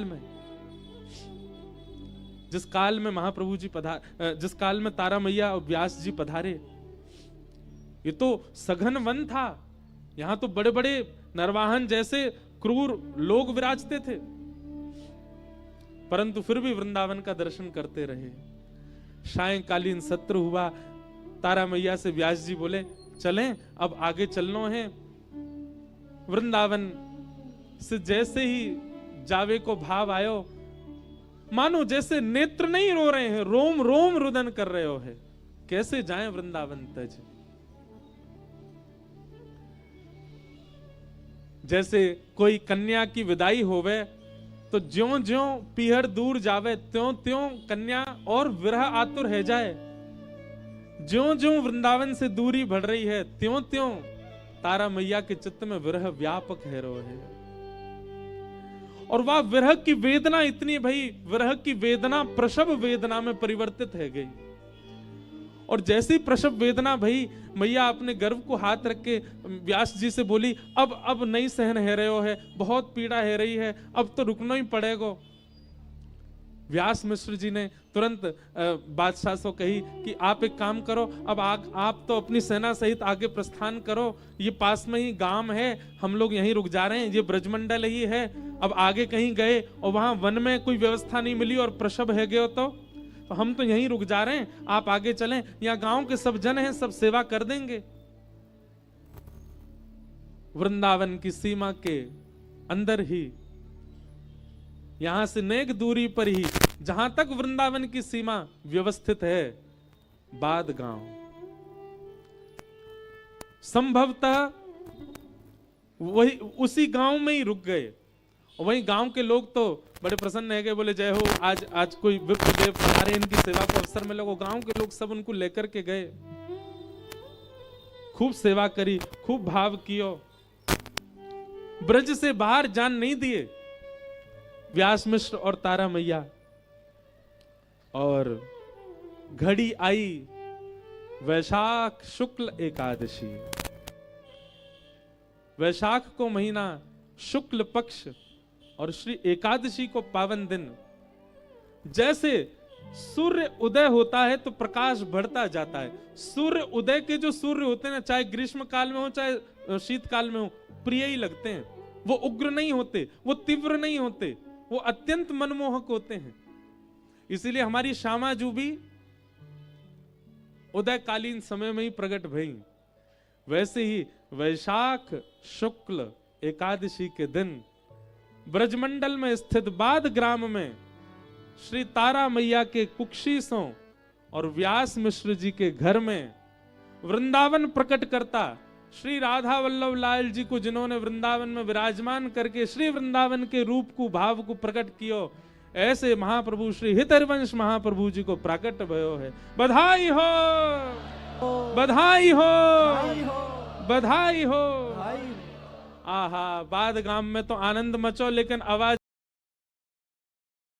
में, जिस काल में महाप्रभु जी जिस काल में तारा मैया और व्यास जी पधारे, ये तो सघन वन था। यहां तो बड़े बड़े नरवाहन जैसे क्रूर लोग विराजते थे, परंतु फिर भी वृंदावन का दर्शन करते रहे। सायंकालीन सत्र हुआ, तारा मैया से व्यास जी बोले चलें, अब आगे चलना है। वृंदावन से जैसे ही जावे को भाव आयो, मानो जैसे नेत्र नहीं रो रहे हैं, रोम रोम रुदन कर रहे हो है। कैसे जाएं वृंदावन तज। जैसे कोई कन्या की विदाई होवे तो ज्यों ज्यों पीहर दूर जावे, त्यों त्यों कन्या और विरह आतुर है जाए। ज्यों ज्यों वृंदावन से दूरी बढ़ रही है, त्यों त्यों तारा मैया के चित्त में विरह व्यापक है रो है। और वह विरह की वेदना इतनी भई, विरह की वेदना प्रसव वेदना में परिवर्तित है गई। और जैसी प्रसव वेदना भई, मैया अपने गर्भ को हाथ रख के व्यास जी से बोली अब नहीं सहन है रहे हो है, बहुत पीड़ा है रही है, अब तो रुकना ही पड़ेगा। व्यास मिश्र जी ने तुरंत बादशाह से कही कि आप एक काम करो, अब आप तो अपनी सेना सहित आगे प्रस्थान करो, ये पास में ही गांव है, हम लोग यहीं रुक जा रहे हैं, ये ब्रजमंडल ही है। अब आगे कहीं गए और वहां वन में कोई व्यवस्था नहीं मिली और प्रसव है गए तो हम तो यहीं रुक जा रहे हैं, आप आगे चलें, यहाँ गांव के सब जन हैं, सब सेवा कर देंगे। वृंदावन की सीमा के अंदर ही, यहां से नेक दूरी पर ही, जहां तक वृंदावन की सीमा व्यवस्थित है, बाद गांव। संभवतः वही उसी गांव में ही रुक गए। वहीं गांव के लोग तो बड़े प्रसन्न है गए, बोले जय हो, आज कोई विप्रदेव पधारे, इनकी सेवा को अवसर मिले। वो गांव के लोग सब उनको लेकर के गए, खूब सेवा करी, खूब भाव कियो। ब्रज से बाहर जान नहीं दिए व्यास मिश्र और तारा मैया। और घड़ी आई वैशाख शुक्ल एकादशी। वैशाख को महीना, शुक्ल पक्ष और श्री एकादशी को पावन दिन। जैसे सूर्य उदय होता है तो प्रकाश बढ़ता जाता है। सूर्य उदय के जो सूर्य होते हैं ना, चाहे ग्रीष्म काल में हो चाहे शीत काल में हो, प्रिय ही लगते हैं। वो उग्र नहीं होते, वो तीव्र नहीं होते, वो अत्यंत मनमोहक होते हैं। इसीलिए हमारी श्यामा जू भी उदयकालीन समय में ही प्रकट भई। वैसे ही वैशाख शुक्ल एकादशी के दिन ब्रजमंडल में स्थित बाद ग्राम में श्री तारा मैया के कुक्षीसों और व्यास मिश्र जी के घर में वृंदावन प्रकट करता श्री राधा वल्लभ लाल जी को, जिन्होंने वृंदावन में विराजमान करके श्री वृंदावन के रूप को, भाव को प्रकट कियो, ऐसे महाप्रभु श्री हितहरिवंश महाप्रभु जी को प्रकट भयो है। बधाई हो, बधाई हो, बधाई हो। आहा, बाद गांव में तो आनंद मचो, लेकिन आवाज